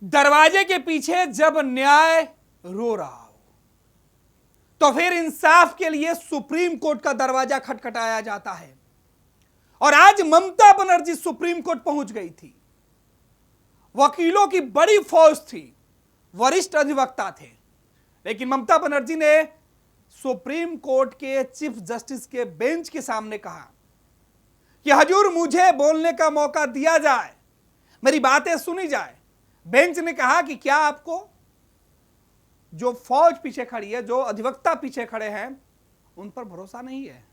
दरवाजे के पीछे जब न्याय रो रहा हो तो फिर इंसाफ के लिए सुप्रीम कोर्ट का दरवाजा खटखटाया जाता है। और आज ममता बनर्जी सुप्रीम कोर्ट पहुंच गई थी। वकीलों की बड़ी फौज थी, वरिष्ठ अधिवक्ता थे, लेकिन ममता बनर्जी ने सुप्रीम कोर्ट के चीफ जस्टिस के बेंच के सामने कहा कि हजूर मुझे बोलने का मौका दिया जाए, मेरी बातें सुनी जाए। बेंच ने कहा कि क्या आपको जो फौज पीछे खड़ी है, जो अधिवक्ता पीछे खड़े हैं, उन पर भरोसा नहीं है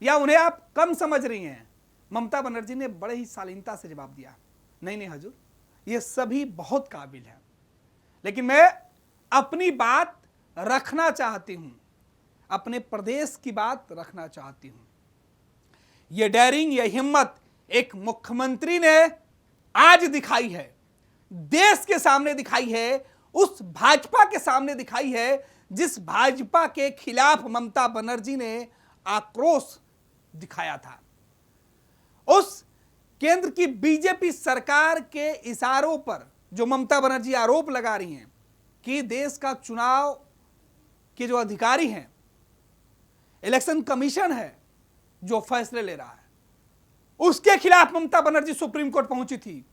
या उन्हें आप कम समझ रही हैं? ममता बनर्जी ने बड़े ही शालीनता से जवाब दिया, नहीं नहीं हजूर, ये सभी बहुत काबिल हैं, लेकिन मैं अपनी बात रखना चाहती हूं, अपने प्रदेश की बात रखना चाहती हूं। यह डेयरिंग, यह हिम्मत एक मुख्यमंत्री ने आज दिखाई है, देश के सामने दिखाई है, उस भाजपा के सामने दिखाई है जिस भाजपा के खिलाफ ममता बनर्जी ने आक्रोश दिखाया था। उस केंद्र की बीजेपी सरकार के इशारों पर जो ममता बनर्जी आरोप लगा रही हैं कि देश का चुनाव के जो अधिकारी हैं, इलेक्शन कमीशन है जो फैसले ले रहा है, उसके खिलाफ ममता बनर्जी सुप्रीम कोर्ट पहुंची थी।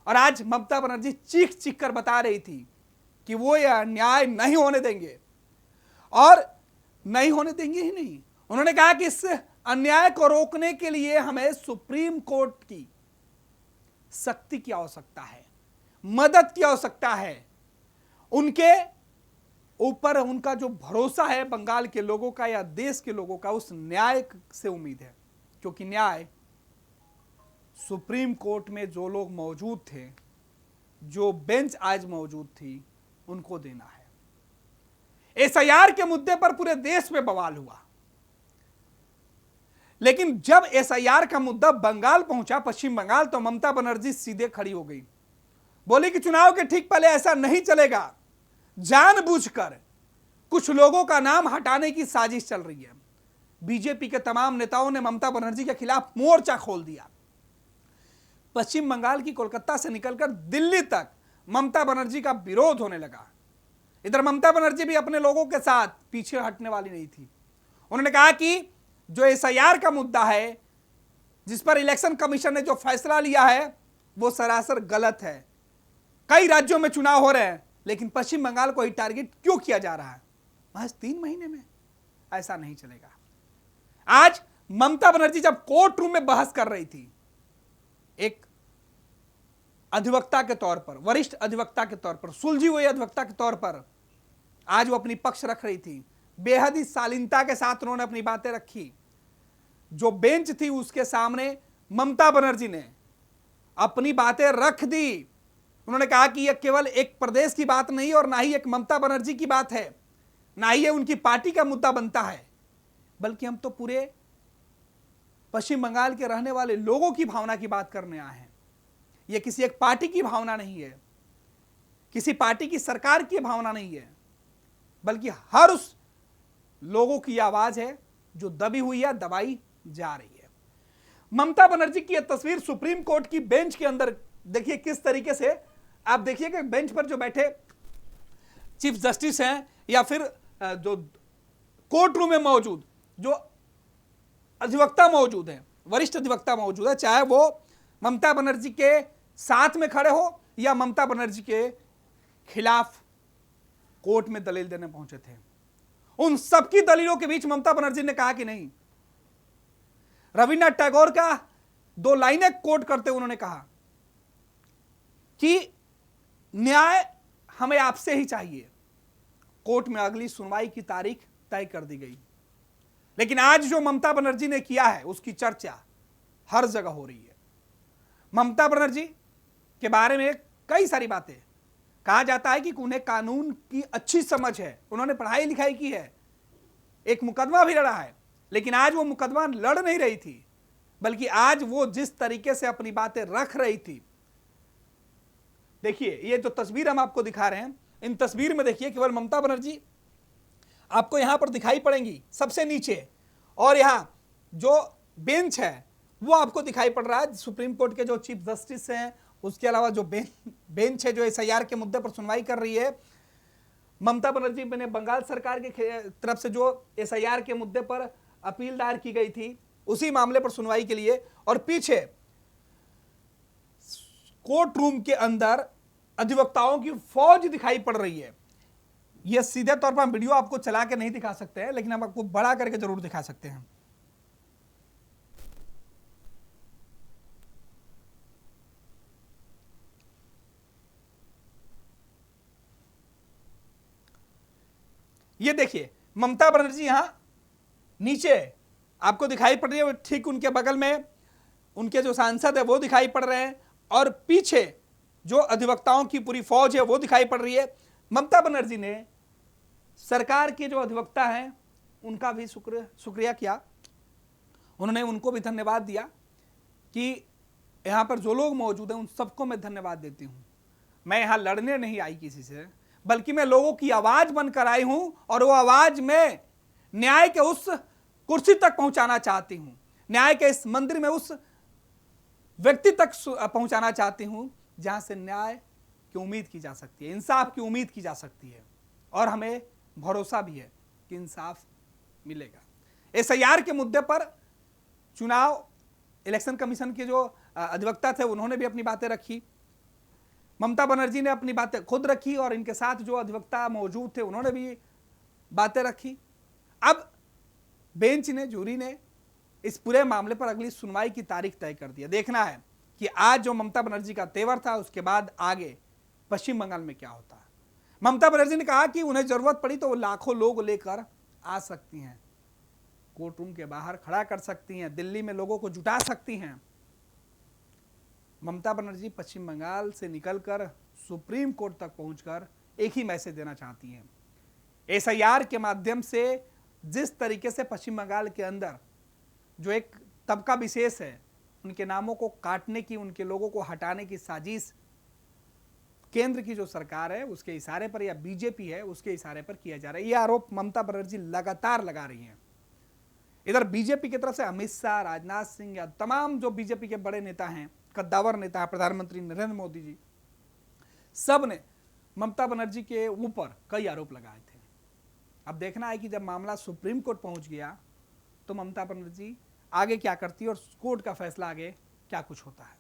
और आज ममता बनर्जी चीख चीख कर बता रही थी कि वो यह न्याय नहीं होने देंगे, और नहीं होने देंगे ही नहीं, उन्होंने कहा कि इस अन्याय को रोकने के लिए हमें सुप्रीम कोर्ट की शक्ति की आवश्यकता है, मदद की आवश्यकता है। उनके ऊपर उनका जो भरोसा है बंगाल के लोगों का या देश के लोगों का, उस न्याय से उम्मीद है, क्योंकि न्याय सुप्रीम कोर्ट में जो लोग मौजूद थे, जो बेंच आज मौजूद थी, उनको देना है। एसआईआर के मुद्दे पर पूरे देश में बवाल हुआ, लेकिन जब एसआईआर का मुद्दा बंगाल पहुंचा, पश्चिम बंगाल, तो ममता बनर्जी सीधे खड़ी हो गई, बोली कि चुनाव के ठीक पहले ऐसा नहीं चलेगा, जानबूझकर कुछ लोगों का नाम हटाने की साजिश चल रही है। बीजेपी के तमाम नेताओं ने ममता बनर्जी के खिलाफ मोर्चा खोल दिया। पश्चिम बंगाल की कोलकाता से निकलकर दिल्ली तक ममता बनर्जी का विरोध होने लगा। इधर ममता बनर्जी भी अपने लोगों के साथ पीछे हटने वाली नहीं थी। उन्होंने कहा कि जो एसआईआर का मुद्दा है, जिस पर इलेक्शन कमीशन ने जो फैसला लिया है, वो सरासर गलत है। कई राज्यों में चुनाव हो रहे हैं, लेकिन पश्चिम बंगाल को ही टारगेट क्यों किया जा रहा है? महज 3 महीने में ऐसा नहीं चलेगा। आज ममता बनर्जी जब कोर्ट रूम में बहस कर रही थी, एक अधिवक्ता के तौर पर, वरिष्ठ अधिवक्ता के तौर पर, सुलझी हुई अधिवक्ता के तौर पर, आज वो अपनी पक्ष रख रही थी। बेहद ही शालीनता के साथ उन्होंने अपनी बातें रखी। जो बेंच थी उसके सामने ममता बनर्जी ने अपनी बातें रख दी। उन्होंने कहा कि यह केवल एक प्रदेश की बात नहीं और ना ही एक ममता बनर्जी की बात है, ना ही ये उनकी पार्टी का मुद्दा बनता है, बल्कि हम तो पूरे पश्चिम बंगाल के रहने वाले लोगों की भावना की बात करने आए हैं। यह किसी एक पार्टी की भावना नहीं है, किसी पार्टी की सरकार की भावना नहीं है, बल्कि हर उस लोगों की आवाज है जो दबी हुई है, दबाई जा रही है। ममता बनर्जी की यह तस्वीर सुप्रीम कोर्ट की बेंच के अंदर देखिए किस तरीके से। आप देखिए कि बेंच पर जो बैठे चीफ जस्टिस हैं या फिर जो कोर्ट रूम में मौजूद जो अधिवक्ता मौजूद हैं, वरिष्ठ अधिवक्ता मौजूद है, चाहे वो ममता बनर्जी के साथ में खड़े हो या ममता बनर्जी के खिलाफ कोर्ट में दलील देने पहुंचे थे, उन सबकी दलीलों के बीच ममता बनर्जी ने कहा कि नहीं। रविन्द्रनाथ टैगोर का 2 लाइनें कोट करते उन्होंने कहा कि न्याय हमें आपसे ही चाहिए। कोर्ट में अगली सुनवाई की तारीख तय कर दी गई, लेकिन आज जो ममता बनर्जी ने किया है उसकी चर्चा हर जगह हो रही है। ममता बनर्जी के बारे में कई सारी बातें कहा जाता है कि उन्हें कानून की अच्छी समझ है, उन्होंने पढ़ाई लिखाई की है, एक मुकदमा भी लड़ा है, लेकिन आज वो मुकदमा लड़ नहीं रही थी, बल्कि आज वो जिस तरीके से अपनी बातें रख रही थी। देखिए ये जो तस्वीर हम आपको दिखा रहे हैं, इन तस्वीर में देखिए केवल ममता बनर्जी आपको यहां पर दिखाई पड़ेंगी सबसे नीचे, और यहां जो बेंच है वो आपको दिखाई पड़ रहा है। सुप्रीम कोर्ट के जो चीफ जस्टिस हैं उसके अलावा जो बेंच है जो एसआईआर के मुद्दे पर सुनवाई कर रही है, ममता बनर्जी ने बंगाल सरकार की तरफ से जो एसआईआर के मुद्दे पर अपील दायर की गई थी उसी मामले पर सुनवाई के लिए, और पीछे कोर्ट रूम के अंदर अधिवक्ताओं की फौज दिखाई पड़ रही है। यह सीधे तौर पर हम वीडियो आपको चला के नहीं दिखा सकते हैं, लेकिन हम आपको बड़ा करके जरूर दिखा सकते हैं। ये देखिए ममता बनर्जी यहां नीचे आपको दिखाई पड़ रही है, ठीक उनके बगल में उनके जो सांसद है वो दिखाई पड़ रहे हैं, और पीछे जो अधिवक्ताओं की पूरी फौज है वो दिखाई पड़ रही है। ममता बनर्जी ने सरकार के जो अधिवक्ता हैं उनका भी शुक्रिया किया, उन्होंने उनको भी धन्यवाद दिया कि यहां पर जो लोग मौजूद हैं उन सबको मैं धन्यवाद देती हूं। मैं यहां लड़ने नहीं आई किसी से, बल्कि मैं लोगों की आवाज बनकर आई हूं, और वो आवाज में न्याय के उस कुर्सी तक पहुंचाना चाहती हूं, न्याय के इस मंदिर में उस व्यक्ति तक पहुंचाना चाहती हूं जहां से न्याय की उम्मीद की जा सकती है, इंसाफ की उम्मीद की जा सकती है, और हमें भरोसा भी है कि इंसाफ मिलेगा। एसआईआर के मुद्दे पर चुनाव इलेक्शन कमीशन के जो अधिवक्ता थे उन्होंने भी अपनी बातें रखी, ममता बनर्जी ने अपनी बातें खुद रखी, और इनके साथ जो अधिवक्ता मौजूद थे उन्होंने भी बातें रखी। अब बेंच ने, जूरी ने इस पूरे मामले पर अगली सुनवाई की तारीख तय कर दिया। देखना है कि आज जो ममता बनर्जी का तेवर था उसके बाद आगे पश्चिम बंगाल में क्या होता है। ममता बनर्जी ने कहा कि उन्हें जरूरत पड़ी तो वो लाखों लोग लेकर आ सकती हैं, कोर्ट रूम के बाहर खड़ा कर सकती हैं, दिल्ली में लोगों को जुटा सकती हैं। ममता बनर्जी पश्चिम बंगाल से निकलकर सुप्रीम कोर्ट तक पहुंचकर एक ही मैसेज देना चाहती हैं। एसआईआर के माध्यम से जिस तरीके से पश्चिम बंगाल के अंदर जो एक तबका विशेष है उनके नामों को काटने की, उनके लोगों को हटाने की साजिश केंद्र की जो सरकार है उसके इशारे पर, या बीजेपी है उसके इशारे पर किया जा रहा है, यह आरोप ममता बनर्जी लगातार लगा रही हैं। इधर बीजेपी की तरफ से अमित शाह, राजनाथ सिंह या तमाम जो बीजेपी के बड़े नेता हैं, कद्दावर नेता है प्रधानमंत्री नरेंद्र मोदी जी, सब ने ममता बनर्जी के ऊपर कई आरोप लगाए थे। अब देखना है कि जब मामला सुप्रीम कोर्ट पहुंच गया तो ममता बनर्जी आगे क्या करती है और कोर्ट का फैसला आगे क्या कुछ होता है।